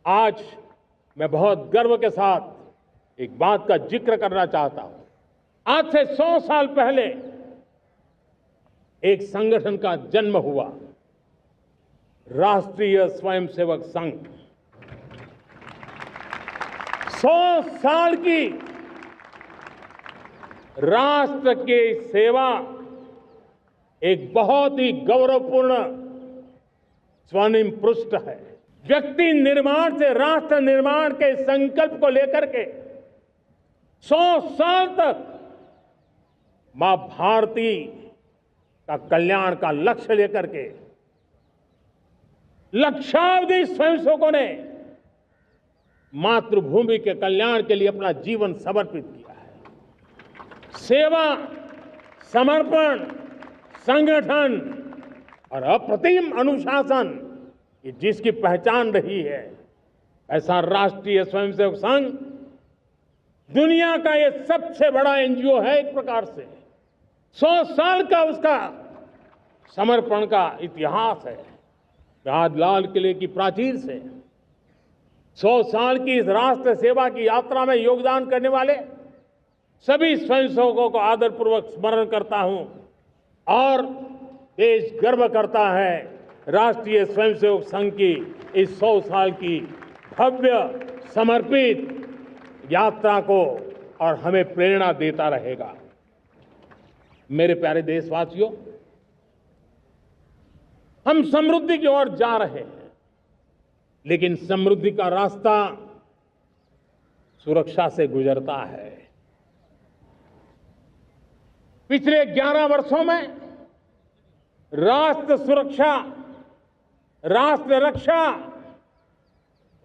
आज मैं बहुत गर्व के साथ एक बात का जिक्र करना चाहता हूं। आज से 100 साल पहले एक संगठन का जन्म हुआ, राष्ट्रीय स्वयंसेवक संघ। 100 साल की राष्ट्र की सेवा एक बहुत ही गौरवपूर्ण स्वर्णिम पृष्ठ है। व्यक्ति निर्माण से राष्ट्र निर्माण के संकल्प को लेकर के 100 साल तक मां भारती का कल्याण का लक्ष्य लेकर के लक्षावधि स्वयंसेवकों ने मातृभूमि के कल्याण के लिए अपना जीवन समर्पित किया है। सेवा, समर्पण, संगठन और अप्रतिम अनुशासन, ये जिसकी पहचान रही है, ऐसा राष्ट्रीय स्वयंसेवक संघ दुनिया का ये सबसे बड़ा एनजीओ है। एक प्रकार से 100 साल का उसका समर्पण का इतिहास है। आज लाल किले की प्राचीर से 100 साल की इस राष्ट्र सेवा की यात्रा में योगदान करने वाले सभी स्वयंसेवकों को आदरपूर्वक स्मरण करता हूं और देश गर्व करता है राष्ट्रीय स्वयंसेवक संघ की इस 100 साल की भव्य समर्पित यात्रा को, और हमें प्रेरणा देता रहेगा। मेरे प्यारे देशवासियों, हम समृद्धि की ओर जा रहे हैं, लेकिन समृद्धि का रास्ता सुरक्षा से गुजरता है। पिछले 11 वर्षों में राष्ट्र सुरक्षा, राष्ट्र रक्षा,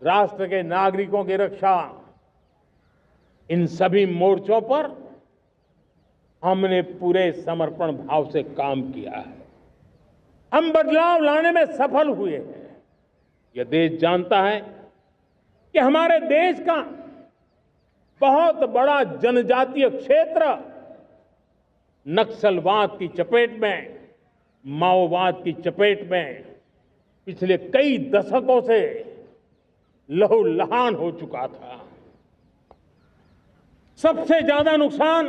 राष्ट्र के नागरिकों की रक्षा, इन सभी मोर्चों पर हमने पूरे समर्पण भाव से काम किया है। हम बदलाव लाने में सफल हुए हैं। यह देश जानता है कि हमारे देश का बहुत बड़ा जनजातीय क्षेत्र नक्सलवाद की चपेट में, माओवाद की चपेट में पिछले कई दशकों से लहूलुहान हो चुका था। सबसे ज्यादा नुकसान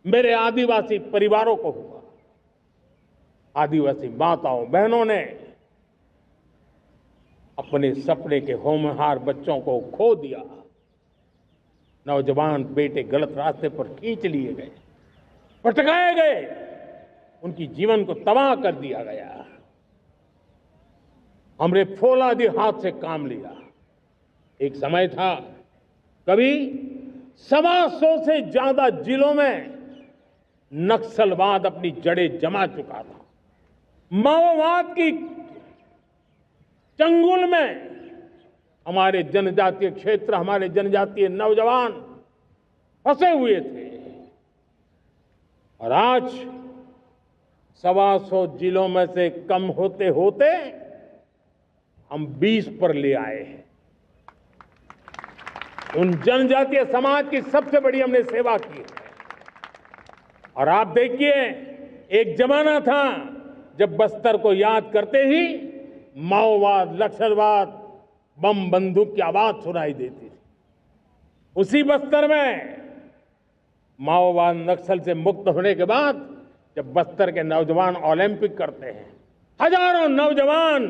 मेरे आदिवासी परिवारों को हुआ। आदिवासी माताओं बहनों ने अपने सपने के होनहार बच्चों को खो दिया। नौजवान बेटे गलत रास्ते पर खींच लिए गए, भटकाए गए, उनकी जीवन को तबाह कर दिया गया। हमने फौलादी हाथ से काम लिया। एक समय था, कभी 125 से ज्यादा जिलों में नक्सलवाद अपनी जड़ें जमा चुका था। माओवाद की चंगुल में हमारे जनजातीय क्षेत्र, हमारे जनजातीय नौजवान फंसे हुए थे, और आज 125 जिलों में से कम होते होते हम 20 पर ले आए हैं। उन जनजातीय समाज की सबसे बड़ी हमने सेवा की है। और आप देखिए, एक जमाना था जब बस्तर को याद करते ही माओवाद, नक्सलवाद, बम बंदूक की आवाज सुनाई देती थी। उसी बस्तर में माओवाद नक्सल से मुक्त होने के बाद जब बस्तर के नौजवान ओलंपिक करते हैं, हजारों नौजवान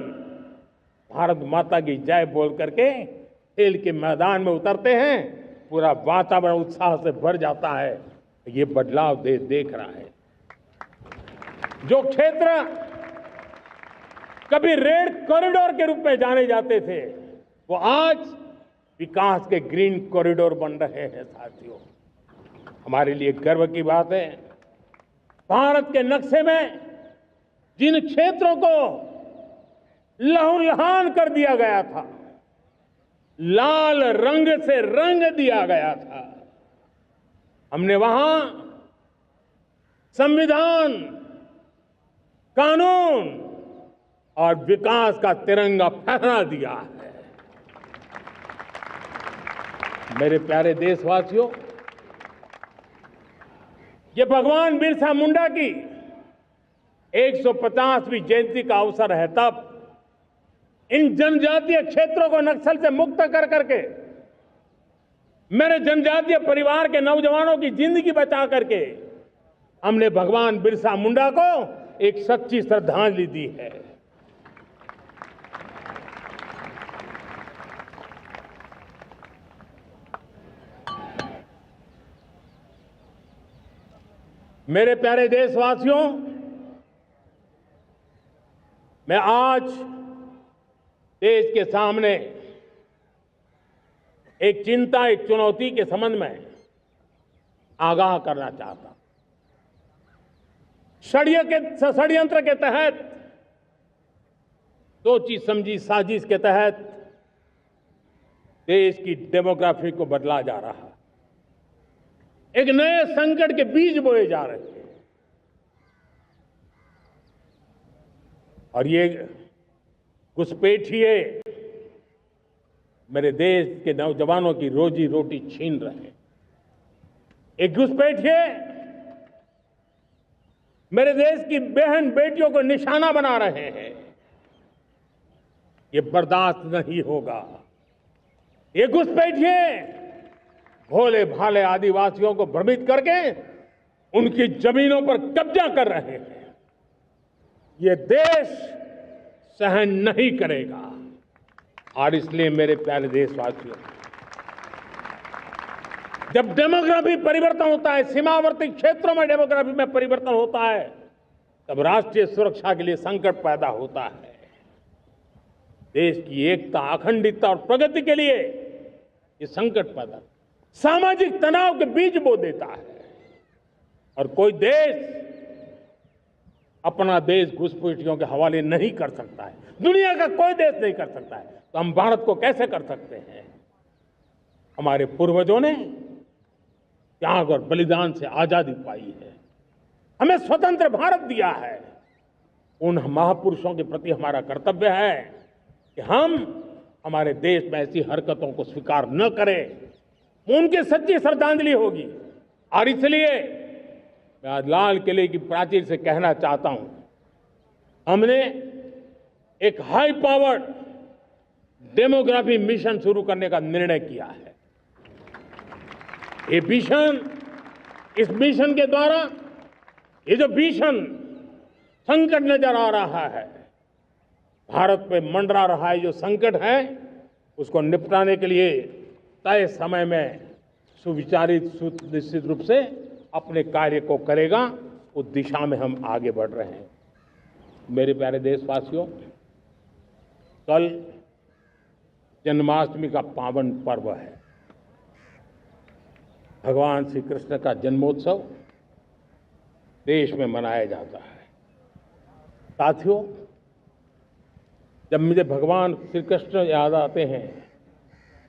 भारत माता की जय बोल करके खेल के मैदान में उतरते हैं, पूरा वातावरण उत्साह से भर जाता है। ये बदलाव देश देख रहा है। जो क्षेत्र कभी रेड कॉरिडोर के रूप में जाने जाते थे, वो आज विकास के ग्रीन कॉरिडोर बन रहे हैं। साथियों, हमारे लिए गर्व की बात है, भारत के नक्शे में जिन क्षेत्रों को लहूलुहान कर दिया गया था, लाल रंग से रंग दिया गया था, हमने वहां संविधान, कानून और विकास का तिरंगा फहरा दिया है। मेरे प्यारे देशवासियों, ये भगवान बिरसा मुंडा की 150वीं जयंती का अवसर है। तब इन जनजातीय क्षेत्रों को नक्सल से मुक्त कर करके मेरे जनजातीय परिवार के नौजवानों की जिंदगी बचा करके हमने भगवान बिरसा मुंडा को एक सच्ची श्रद्धांजलि दी है। मेरे प्यारे देशवासियों, मैं आज देश के सामने एक चिंता, एक चुनौती के संबंध में आगाह करना चाहता हूं। षड्यंत्र के तहत, सोची समझी साजिश के तहत देश की डेमोग्राफी को बदला जा रहा है। एक नए संकट के बीज बोए जा रहे हैं और ये घुसपैठिए मेरे देश के नौजवानों की रोजी रोटी छीन रहे हैं। एक घुसपैठिए मेरे देश की बहन बेटियों को निशाना बना रहे हैं। ये बर्दाश्त नहीं होगा। ये घुसपैठिए भोले भाले आदिवासियों को भ्रमित करके उनकी जमीनों पर कब्जा कर रहे हैं। ये देश सहन नहीं करेगा। और इसलिए मेरे प्यारे देशवासियों, जब डेमोग्राफी परिवर्तन होता है, सीमावर्ती क्षेत्रों में डेमोग्राफी में परिवर्तन होता है, तब राष्ट्रीय सुरक्षा के लिए संकट पैदा होता है। देश की एकता, अखंडता और प्रगति के लिए ये संकट पैदा, सामाजिक तनाव के बीज बो देता है। और कोई देश अपना देश घुसपैठियों के हवाले नहीं कर सकता है। दुनिया का कोई देश नहीं कर सकता है, तो हम भारत को कैसे कर सकते हैं? हमारे पूर्वजों ने त्याग और बलिदान से आजादी पाई है, हमें स्वतंत्र भारत दिया है। उन महापुरुषों के प्रति हमारा कर्तव्य है कि हम हमारे देश में ऐसी हरकतों को स्वीकार न करें। उनकी सच्ची श्रद्धांजलि होगी। और इसलिए मैं आज लाल किले की प्राचीर से कहना चाहता हूं, हमने एक हाई पावर्ड डेमोग्राफी मिशन शुरू करने का निर्णय किया है। ये मिशन, इस मिशन के द्वारा ये जो भीषण संकट नजर आ रहा है, भारत पे मंडरा रहा है जो संकट है, उसको निपटाने के लिए तय समय में सुविचारित, सुनिश्चित रूप से अपने कार्य को करेगा। उस दिशा में हम आगे बढ़ रहे हैं। मेरे प्यारे देशवासियों, कल जन्माष्टमी का पावन पर्व है। भगवान श्री कृष्ण का जन्मोत्सव देश में मनाया जाता है। साथियों, जब मुझे भगवान श्री कृष्ण याद आते हैं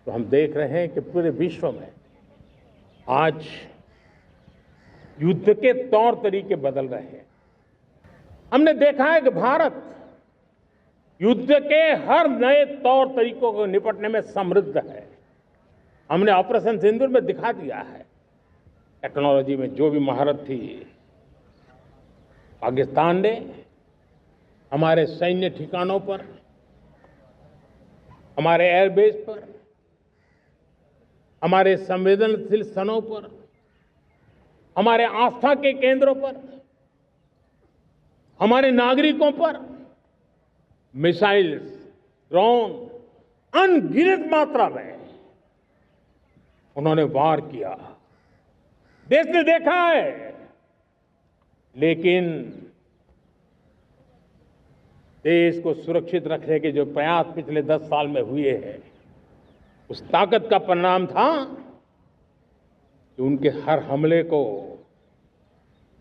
तो हम देख रहे हैं कि पूरे विश्व में आज युद्ध के तौर तरीके बदल रहे हैं। हमने देखा है कि भारत युद्ध के हर नए तौर तरीकों को निपटने में समृद्ध है। हमने ऑपरेशन सिंदूर में दिखा दिया है। टेक्नोलॉजी में जो भी महारत थी, पाकिस्तान ने हमारे सैन्य ठिकानों पर, हमारे एयरबेस पर, हमारे संवेदनशील स्थानों पर, हमारे आस्था के केंद्रों पर, हमारे नागरिकों पर मिसाइल्स, ड्रोन अनगिनत मात्रा में उन्होंने वार किया। देश ने देखा है, लेकिन देश को सुरक्षित रखने के जो प्रयास पिछले 10 साल में हुए हैं, उस ताकत का परिणाम था कि उनके हर हमले को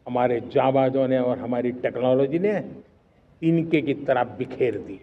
हमारे जाबाजों ने और हमारी टेक्नोलॉजी ने तिनके की तरह बिखेर दी।